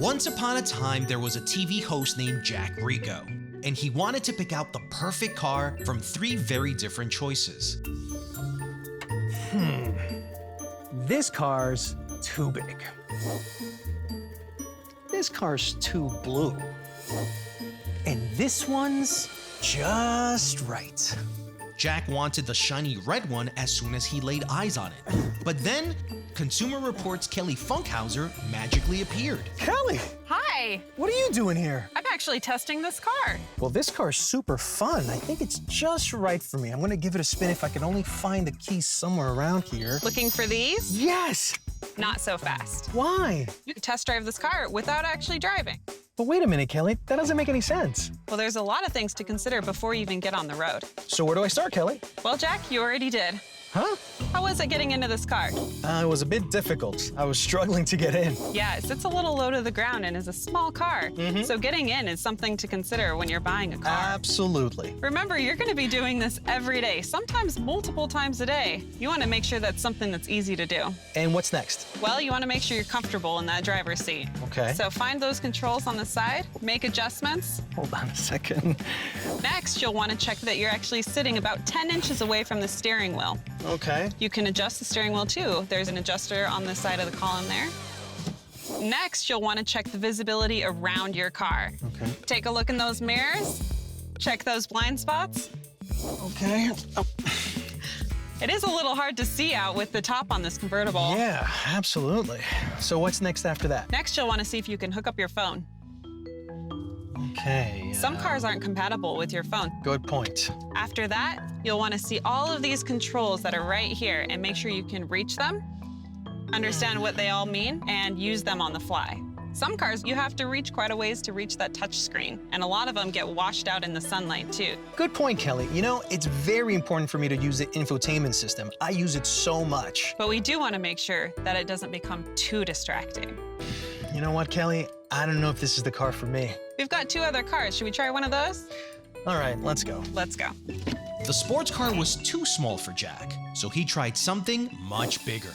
Once upon a time, there was a TV host named Jack Rico, and he wanted to pick out the perfect car from 3 very different choices. This car's too big. This car's too blue. And this one's just right. Jack wanted the shiny red one as soon as he laid eyes on it. But then, Consumer Reports' Kelly Funkhauser magically appeared. Kelly! Hi! What are you doing here? I'm actually testing this car. Well, this car's super fun. I think it's just right for me. I'm gonna give it a spin if I can only find the keys somewhere around here. Looking for these? Yes! Not so fast. Why? You can test drive this car without actually driving. But wait a minute, Kelly. That doesn't make any sense. Well, there's a lot of things to consider before you even get on the road. So where do I start, Kelly? Well, Jack, you already did. Huh? How was it getting into this car? It was a bit difficult. I was struggling to get in. Yeah, it sits a little low to the ground and is a small car. So getting in is something to consider when you're buying a car. Absolutely. Remember, you're going to be doing this every day, sometimes multiple times a day. You want to make sure that's something that's easy to do. And what's next? Well, you want to make sure you're comfortable in that driver's seat. Okay. So find those controls on the side, make adjustments. Hold on a second. Next, you'll want to check that you're actually sitting about 10 inches away from the steering wheel. Okay. You can adjust the steering wheel too. There's an adjuster on the side of the column there. Next, you'll want to check the visibility around your car. Okay. Take a look in those mirrors. Check those blind spots. Okay. Oh. It is a little hard to see out with the top on this convertible. Yeah, absolutely. So what's next after that? Next, you'll want to see if you can hook up your phone. Okay. Some cars aren't compatible with your phone. Good point. After that, you'll want to see all of these controls that are right here and make sure you can reach them, understand what they all mean, and use them on the fly. Some cars, you have to reach quite a ways to reach that touch screen, and a lot of them get washed out in the sunlight too. Good point, Kelly. You know, it's very important for me to use the infotainment system. I use it so much. But we do want to make sure that it doesn't become too distracting. You know what, Kelly? I don't know if this is the car for me. We've got 2 other cars. Should we try one of those? All right, let's go. Let's go. The sports car was too small for Jack, so he tried something much bigger.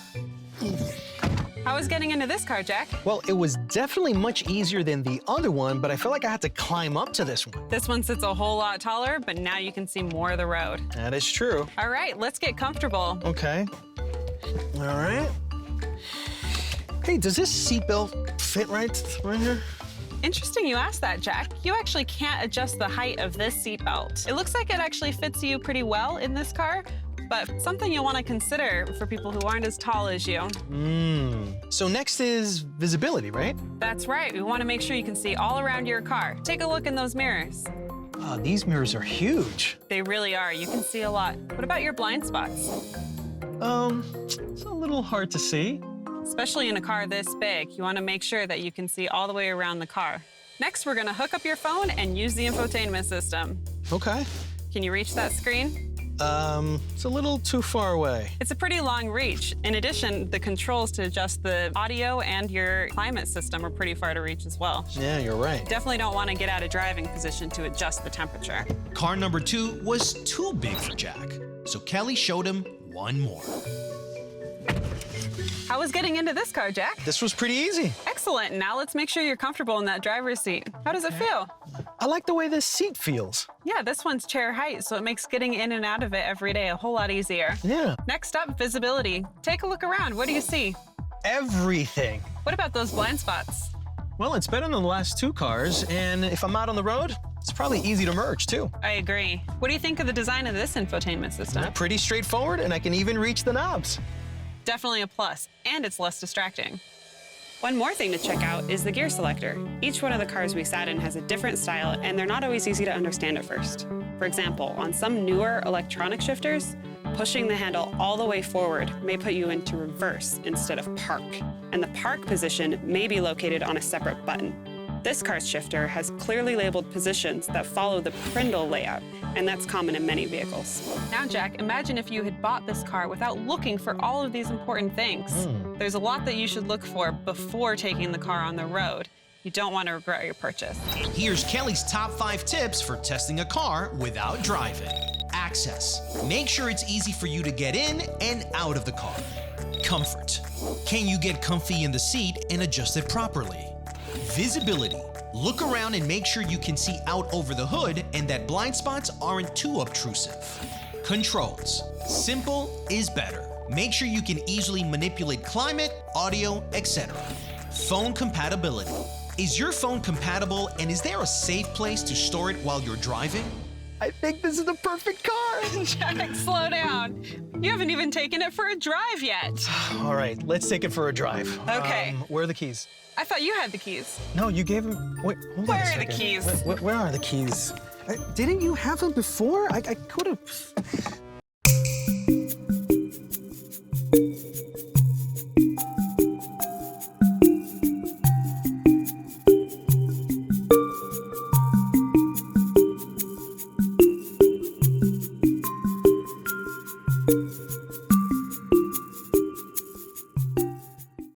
How was getting into this car, Jack? Well, it was definitely much easier than the other one, but I felt like I had to climb up to this one. This one sits a whole lot taller, but now you can see more of the road. That is true. All right, let's get comfortable. Okay. All right. Hey, does this seatbelt fit right here? Interesting you asked that, Jack. You actually can't adjust the height of this seatbelt. It looks like it actually fits you pretty well in this car, but something you'll want to consider for people who aren't as tall as you. So next is visibility, right? That's right. We want to make sure you can see all around your car. Take a look in those mirrors. Oh, these mirrors are huge. They really are. You can see a lot. What about your blind spots? It's a little hard to see. Especially in a car this big, you want to make sure that you can see all the way around the car. Next, we're going to hook up your phone and use the infotainment system. Okay. Can you reach that screen? It's a little too far away. It's a pretty long reach. In addition, the controls to adjust the audio and your climate system are pretty far to reach as well. Yeah, you're right. Definitely don't want to get out of driving position to adjust the temperature. Car number 2 was too big for Jack, so Kelly showed him one more. How was getting into this car, Jack? This was pretty easy. Excellent. Now let's make sure you're comfortable in that driver's seat. How does it feel? I like the way this seat feels. Yeah, this one's chair height, so it makes getting in and out of it every day a whole lot easier. Yeah. Next up, visibility. Take a look around. What do you see? Everything. What about those blind spots? Well, it's better than the last 2 cars, and if I'm out on the road, it's probably easy to merge, too. I agree. What do you think of the design of this infotainment system? Pretty straightforward, and I can even reach the knobs. Definitely a plus, and it's less distracting. One more thing to check out is the gear selector. Each one of the cars we sat in has a different style, and they're not always easy to understand at first. For example, on some newer electronic shifters, pushing the handle all the way forward may put you into reverse instead of park, and the park position may be located on a separate button. This car's shifter has clearly labeled positions that follow the Prindle layout, and that's common in many vehicles. Now, Jack, imagine if you had bought this car without looking for all of these important things. There's a lot that you should look for before taking the car on the road. You don't want to regret your purchase. Here's Kelly's top 5 tips for testing a car without driving. Access. Make sure it's easy for you to get in and out of the car. Comfort. Can you get comfy in the seat and adjust it properly? Visibility. Look around and make sure you can see out over the hood and that blind spots aren't too obtrusive. Controls. Simple is better. Make sure you can easily manipulate climate, audio, etc. Phone compatibility. Is your phone compatible and is there a safe place to store it while you're driving? I think this is the perfect car. Jack, slow down. You haven't even taken it for a drive yet. All right, let's take it for a drive. Okay. Where are the keys? I thought you had the keys. No, you gave him. Wait, hold on Where a are the second. keys? Where are the keys? Didn't you have them before? I could have.